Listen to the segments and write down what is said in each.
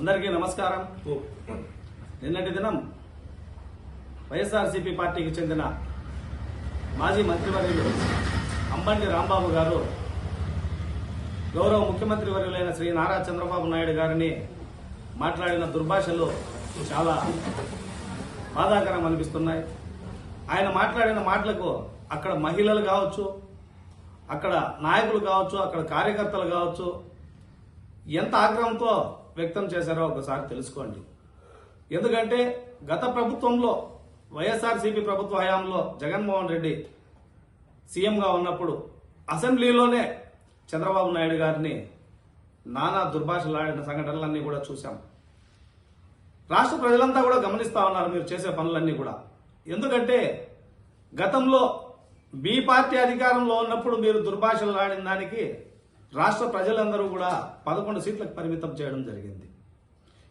అందరికీ నమస్కారం. నిన్నటి దినం వైఎస్ఆర్సీపీ పార్టీకి చెందిన మాజీ మంత్రివర్యులు అంబంటి రాంబాబు గారు గౌరవ ముఖ్యమంత్రి వర్యులైన శ్రీ నారా చంద్రబాబు నాయుడు గారిని మాట్లాడిన దుర్భాషలు చాలా బాధాకరం అనిపిస్తున్నాయి. ఆయన మాట్లాడిన మాటలకు అక్కడ మహిళలు కావచ్చు, అక్కడ నాయకులు కావచ్చు, అక్కడ కార్యకర్తలు కావచ్చు ఎంత ఆగ్రహంతో వ్యక్తం చేశారో ఒకసారి తెలుసుకోండి. ఎందుకంటే గత ప్రభుత్వంలో వైఎస్ఆర్సీపీ ప్రభుత్వ హయాంలో జగన్మోహన్ రెడ్డి సీఎంగా ఉన్నప్పుడు అసెంబ్లీలోనే చంద్రబాబు నాయుడు గారిని నానా దుర్భాషలాడిన సంఘటనలన్నీ కూడా చూశాం. రాష్ట్ర ప్రజలంతా కూడా గమనిస్తా ఉన్నారు మీరు చేసే పనులన్నీ కూడా. ఎందుకంటే గతంలో మీ పార్టీ అధికారంలో ఉన్నప్పుడు మీరు దుర్భాషలు ఆడిన దానికి రాష్ట్ర ప్రజలందరూ కూడా 11 సీట్లకు పరిమితం చేయడం జరిగింది.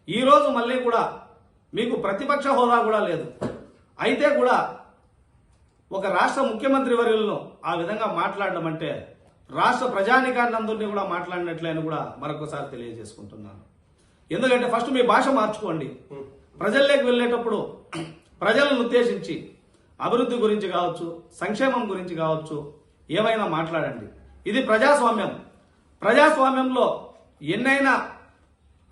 ఈరోజు మళ్ళీ కూడా మీకు ప్రతిపక్ష హోదా కూడా లేదు. అయితే కూడా ఒక రాష్ట్ర ముఖ్యమంత్రి వర్యులను ఆ విధంగా మాట్లాడడం అంటే రాష్ట్ర ప్రజానికాన్ని అందరినీ కూడా మాట్లాడినట్లే అని కూడా మరొకసారి తెలియజేసుకుంటున్నాను. ఎందుకంటే ఫస్ట్ మీ భాష మార్చుకోండి. ప్రజల్లోకి వెళ్ళేటప్పుడు ప్రజలను ఉద్దేశించి అభివృద్ధి గురించి కావచ్చు, సంక్షేమం గురించి కావచ్చు ఏమైనా మాట్లాడండి. ఇది ప్రజాస్వామ్యం. ప్రజాస్వామ్యంలో ఎన్నైనా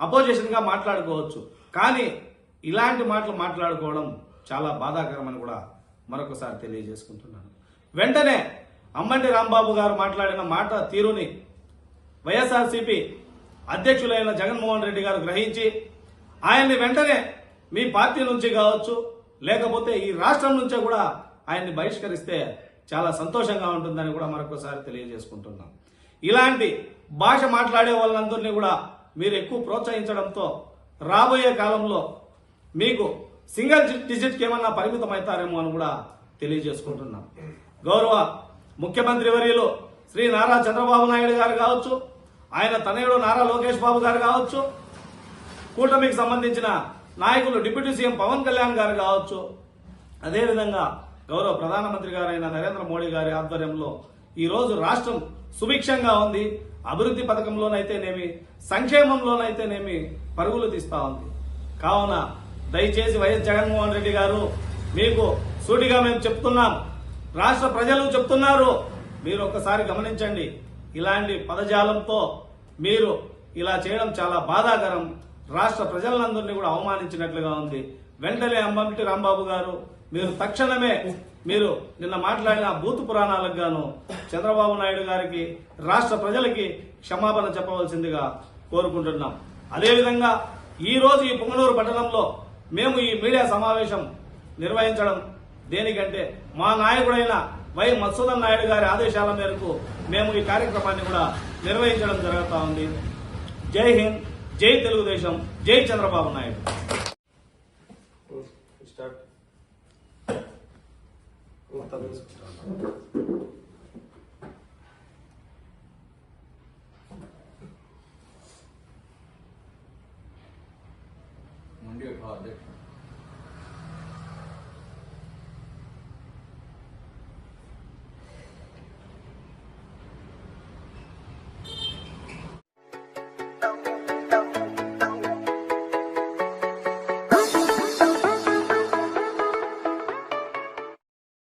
అపోజిషన్గా మాట్లాడుకోవచ్చు, కానీ ఇలాంటి మాటలు మాట్లాడుకోవడం చాలా బాధాకరమని కూడా మరొకసారి తెలియజేసుకుంటున్నాను. వెంటనే అంబంటి రాంబాబు గారు మాట్లాడిన మాట తీరుని వైఎస్ఆర్సీపీ అధ్యక్షులైన జగన్మోహన్ రెడ్డి గారు గ్రహించి ఆయన్ని వెంటనే మీ పార్టీ నుంచి కావచ్చు, లేకపోతే ఈ రాష్ట్రం నుంచే కూడా ఆయన్ని బహిష్కరిస్తే చాలా సంతోషంగా ఉంటుందని కూడా మరొకసారి తెలియజేసుకుంటున్నాం. ఇలాంటి భాష మాట్లాడే వాళ్ళందరినీ కూడా మీరు ఎక్కువ ప్రోత్సహించడంతో రాబోయే కాలంలో మీకు సింగిల్ డిజిట్కి ఏమన్నా పరిమితం అవుతారేమో అని కూడా తెలియజేసుకుంటున్నాం. గౌరవ ముఖ్యమంత్రి వర్యులు శ్రీ నారా చంద్రబాబు నాయుడు గారు కావచ్చు, ఆయన తనయుడు నారా లోకేష్ బాబు గారు కావచ్చు, కూటమికి సంబంధించిన నాయకులు డిప్యూటీ సీఎం పవన్ కళ్యాణ్ గారు కావచ్చు, అదేవిధంగా గౌరవ ప్రధానమంత్రి గారైన నరేంద్ర మోడీ గారి ఆధ్వర్యంలో ఈరోజు రాష్ట్రం సుభిక్షంగా ఉంది. అభివృద్ధి పథకంలోనైతేనేమి, సంక్షేమంలోనైతేనేమి పరుగులు తీస్తా ఉంది. కావున దయచేసి వైఎస్ జగన్మోహన్ రెడ్డి గారు మీకు సూటిగా మేము చెప్తున్నాం, రాష్ట్ర ప్రజలు చెప్తున్నారు, మీరు ఒక్కసారి గమనించండి. ఇలాంటి పదజాలంతో మీరు ఇలా చేయడం చాలా బాధాకరం. రాష్ట్ర ప్రజలందరినీ కూడా అవమానించినట్లుగా ఉంది. వెంటనే అంబంటి రాంబాబు గారు మీరు తక్షణమే మీరు నిన్న మాట్లాడిన బూతు పురాణాలకు గాను చంద్రబాబు నాయుడు గారికి, రాష్ట్ర ప్రజలకి క్షమాపణ చెప్పవలసిందిగా కోరుకుంటున్నాం. అదేవిధంగా ఈ రోజు ఈ పుంగనూరు పట్టణంలో మేము ఈ మీడియా సమావేశం నిర్వహించడం దేనికంటే మా నాయకుడైన వై మధుసూదన్ నాయుడు గారి ఆదేశాల మేరకు మేము ఈ కార్యక్రమాన్ని కూడా నిర్వహించడం జరుగుతూ ఉంది. జై హింద్, జై తెలుగుదేశం, జై చంద్రబాబు నాయుడు. స్టార్ట్